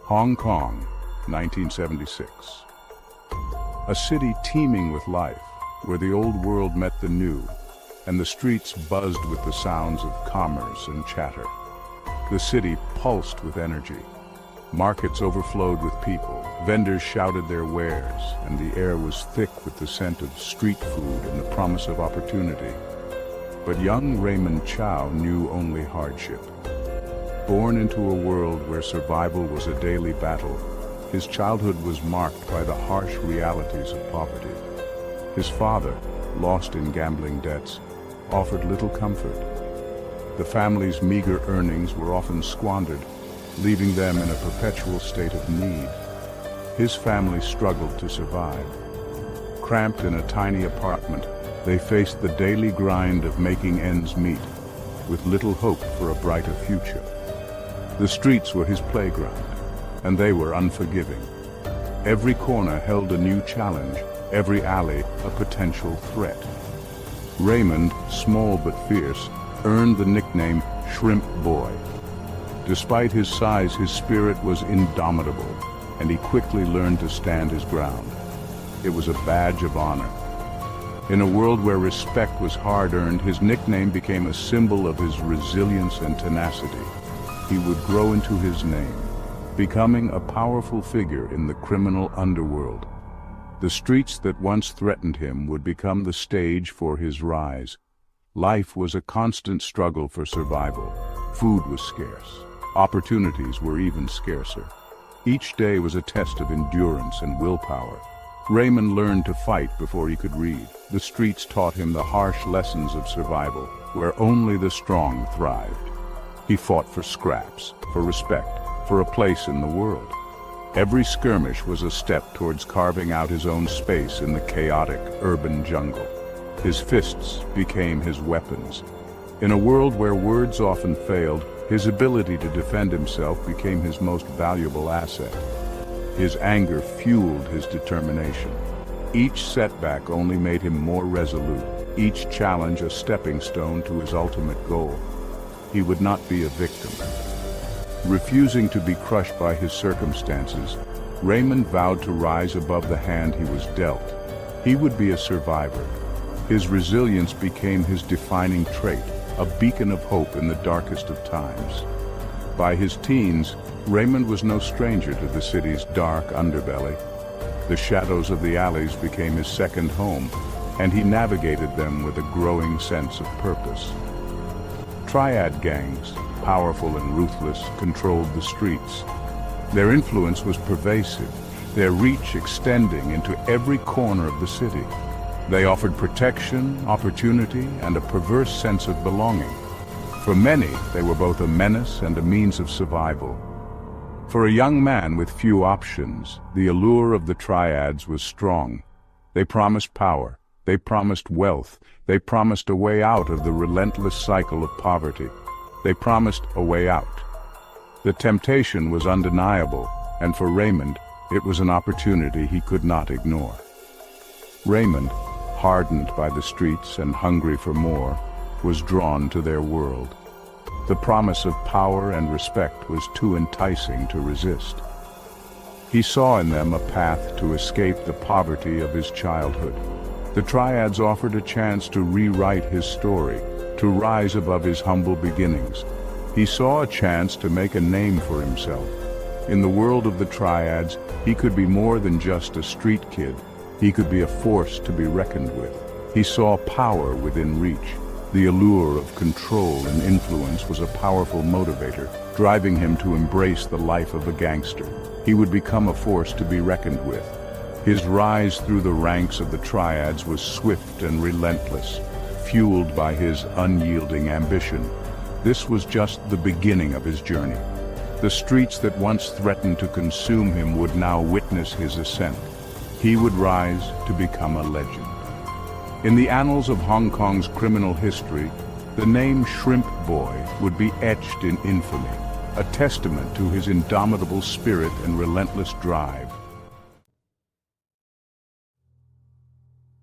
Hong Kong, 1976. A city teeming with life, where the old world met the new, and the streets buzzed with the sounds of commerce and chatter. The city pulsed with energy. Markets overflowed with people, vendors shouted their wares, and the air was thick with the scent of street food and the promise of opportunity. But young Raymond Chow knew only hardship. Born into a world where survival was a daily battle, his childhood was marked by the harsh realities of poverty. His father, lost in gambling debts, offered little comfort. The family's meager earnings were often squandered, leaving them in a perpetual state of need. His family struggled to survive. Cramped in a tiny apartment, they faced the daily grind of making ends meet, with little hope for a brighter future. The streets were his playground, and they were unforgiving. Every corner held a new challenge, every alley a potential threat. Raymond, small but fierce, earned the nickname Shrimp Boy. Despite his size, his spirit was indomitable, and he quickly learned to stand his ground. It was a badge of honor. In a world where respect was hard-earned, his nickname became a symbol of his resilience and tenacity. He would grow into his name, becoming a powerful figure in the criminal underworld. The streets that once threatened him would become the stage for his rise. Life was a constant struggle for survival. Food was scarce. Opportunities were even scarcer. Each day was a test of endurance and willpower. Raymond learned to fight before he could read. The streets taught him the harsh lessons of survival, where only the strong thrived. He fought for scraps, for respect, for a place in the world. Every skirmish was a step towards carving out his own space in the chaotic urban jungle. His fists became his weapons. In a world where words often failed, his ability to defend himself became his most valuable asset. His anger fueled his determination. Each setback only made him more resolute, each challenge a stepping stone to his ultimate goal. He would not be a victim. Refusing to be crushed by his circumstances, Raymond vowed to rise above the hand he was dealt. He would be a survivor. His resilience became his defining trait, a beacon of hope in the darkest of times. By his teens, Raymond was no stranger to the city's dark underbelly. The shadows of the alleys became his second home, and he navigated them with a growing sense of purpose. Triad gangs, powerful and ruthless, controlled the streets. Their influence was pervasive, their reach extending into every corner of the city. They offered protection, opportunity, and a perverse sense of belonging. For many, they were both a menace and a means of survival. For a young man with few options, the allure of the Triads was strong. They promised power, they promised wealth, they promised a way out of the relentless cycle of poverty. They promised a way out. The temptation was undeniable, and for Raymond, it was an opportunity he could not ignore. Raymond, hardened by the streets and hungry for more, was drawn to their world. The promise of power and respect was too enticing to resist. He saw in them a path to escape the poverty of his childhood. The Triads offered a chance to rewrite his story, to rise above his humble beginnings. He saw a chance to make a name for himself. In the world of the Triads, he could be more than just a street kid. He could be a force to be reckoned with. He saw power within reach. The allure of control and influence was a powerful motivator, driving him to embrace the life of a gangster. He would become a force to be reckoned with. His rise through the ranks of the Triads was swift and relentless, fueled by his unyielding ambition. This was just the beginning of his journey. The streets that once threatened to consume him would now witness his ascent. He would rise to become a legend. In the annals of Hong Kong's criminal history, the name Shrimp Boy would be etched in infamy, a testament to his indomitable spirit and relentless drive.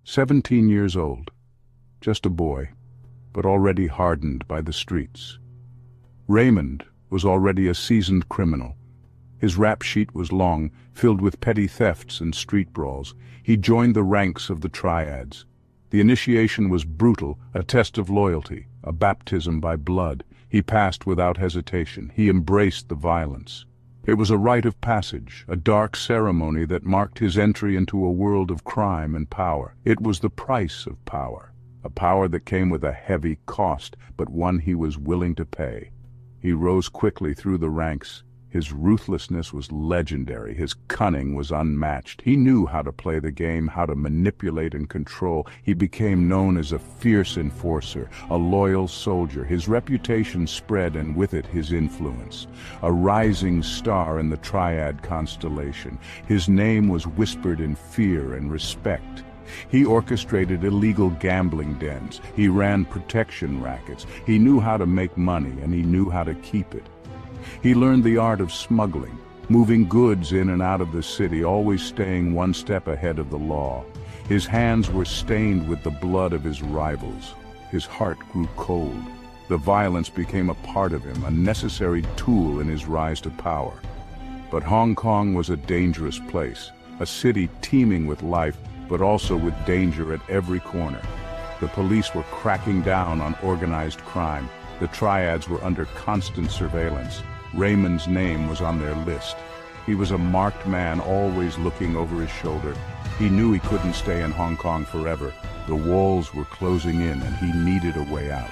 17 years old, just a boy, but already hardened by the streets. Raymond was already a seasoned criminal. His rap sheet was long, filled with petty thefts and street brawls. He joined the ranks of the Triads. The initiation was brutal, a test of loyalty, a baptism by blood. He passed without hesitation. He embraced the violence. It was a rite of passage, a dark ceremony that marked his entry into a world of crime and power. It was the price of power, a power that came with a heavy cost, but one he was willing to pay. He rose quickly through the ranks. His ruthlessness was legendary. His cunning was unmatched. He knew how to play the game, how to manipulate and control. He became known as a fierce enforcer, a loyal soldier. His reputation spread, and with it his influence. A rising star in the Triad constellation. His name was whispered in fear and respect. He orchestrated illegal gambling dens. He ran protection rackets. He knew how to make money, and he knew how to keep it. He learned the art of smuggling, moving goods in and out of the city, always staying one step ahead of the law. His hands were stained with the blood of his rivals. His heart grew cold. The violence became a part of him, a necessary tool in his rise to power. But Hong Kong was a dangerous place, a city teeming with life, but also with danger at every corner. The police were cracking down on organized crime. The Triads were under constant surveillance. Raymond's name was on their list. He was a marked man, always looking over his shoulder. He knew he couldn't stay in Hong Kong forever. The walls were closing in, and he needed a way out.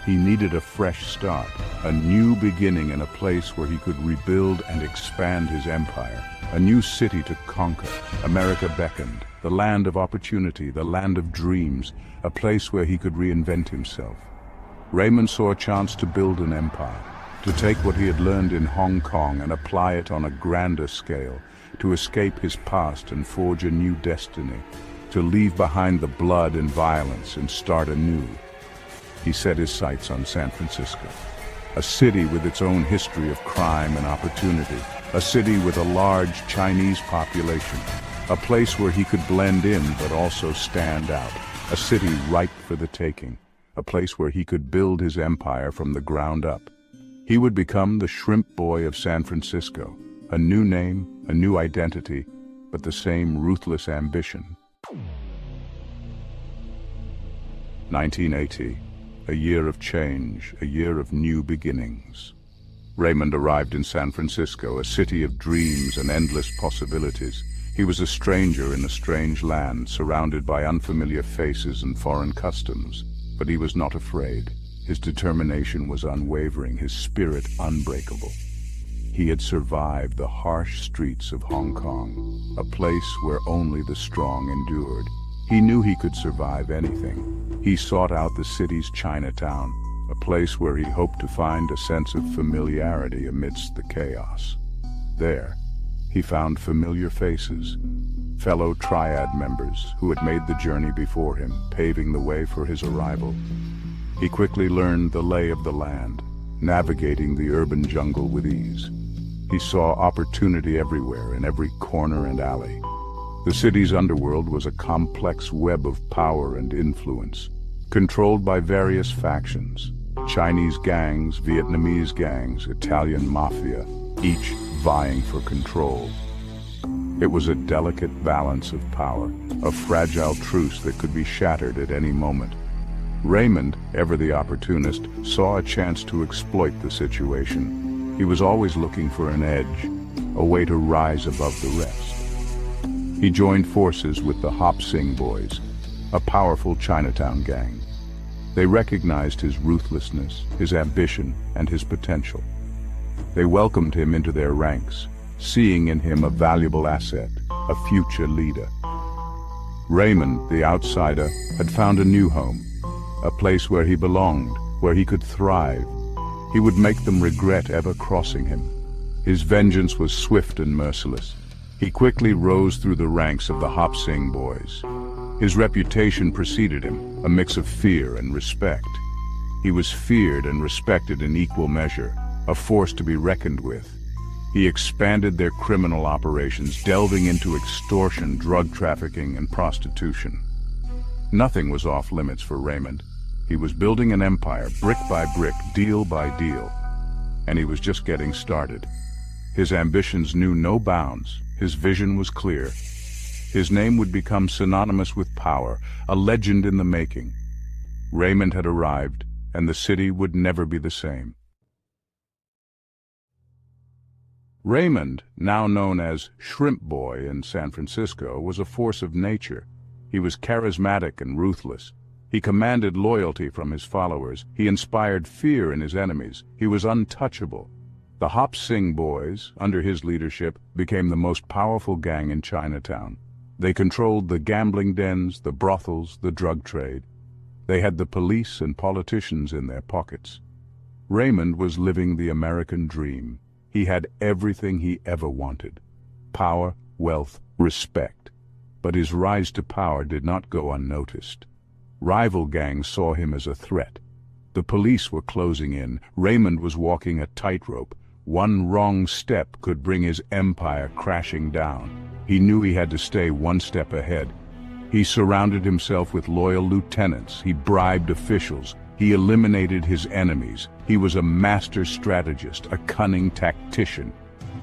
He needed a fresh start, a new beginning in a place where he could rebuild and expand his empire. A new city to conquer. America beckoned. The land of opportunity, the land of dreams, a place where he could reinvent himself. Raymond saw a chance to build an empire, to take what he had learned in Hong Kong and apply it on a grander scale, to escape his past and forge a new destiny, to leave behind the blood and violence and start anew. He set his sights on San Francisco, a city with its own history of crime and opportunity, a city with a large Chinese population, a place where he could blend in but also stand out, a city ripe for the taking, a place where he could build his empire from the ground up. He would become the Shrimp Boy of San Francisco, a new name, a new identity, but the same ruthless ambition. 1980, a year of change, a year of new beginnings. Raymond arrived in San Francisco, a city of dreams and endless possibilities. He was a stranger in a strange land, surrounded by unfamiliar faces and foreign customs. But he was not afraid. His determination was unwavering, his spirit unbreakable. He had survived the harsh streets of Hong Kong, a place where only the strong endured. He knew he could survive anything. He sought out the city's Chinatown, a place where he hoped to find a sense of familiarity amidst the chaos. There, he found familiar faces, fellow Triad members who had made the journey before him, paving the way for his arrival. He quickly learned the lay of the land, navigating the urban jungle with ease. He saw opportunity everywhere, in every corner and alley. The city's underworld was a complex web of power and influence, controlled by various factions: Chinese gangs, Vietnamese gangs, Italian mafia, each vying for control. It was a delicate balance of power, a fragile truce that could be shattered at any moment. Raymond, ever the opportunist, saw a chance to exploit the situation. He was always looking for an edge, a way to rise above the rest. He joined forces with the Hop Sing Boys, a powerful Chinatown gang. They recognized his ruthlessness, his ambition, and his potential. They welcomed him into their ranks, seeing in him a valuable asset, a future leader. Raymond, the outsider, had found a new home, a place where he belonged, where he could thrive. He would make them regret ever crossing him. His vengeance was swift and merciless. He quickly rose through the ranks of the Hop Sing Boys. His reputation preceded him, a mix of fear and respect. He was feared and respected in equal measure, a force to be reckoned with. He expanded their criminal operations, delving into extortion, drug trafficking, and prostitution. Nothing was off limits for Raymond. He was building an empire, brick by brick, deal by deal. And he was just getting started. His ambitions knew no bounds. His vision was clear. His name would become synonymous with power, a legend in the making. Raymond had arrived, and the city would never be the same. Raymond, now known as Shrimp Boy in San Francisco, was a force of nature. He was charismatic and ruthless. He commanded loyalty from his followers. He inspired fear in his enemies. He was untouchable. The Hop Sing Boys, under his leadership, became the most powerful gang in Chinatown. They controlled the gambling dens, the brothels, the drug trade. They had the police and politicians in their pockets. Raymond was living the American dream. He had everything he ever wanted: power, wealth, respect. But his rise to power did not go unnoticed. Rival gangs saw him as a threat. The police were closing in. Raymond was walking a tightrope. One wrong step could bring his empire crashing down. He knew he had to stay one step ahead. He surrounded himself with loyal lieutenants. He bribed officials. He eliminated his enemies. He was a master strategist, a cunning tactician.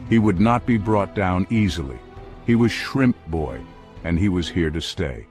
He would not be brought down easily. He was Shrimp Boy, and he was here to stay.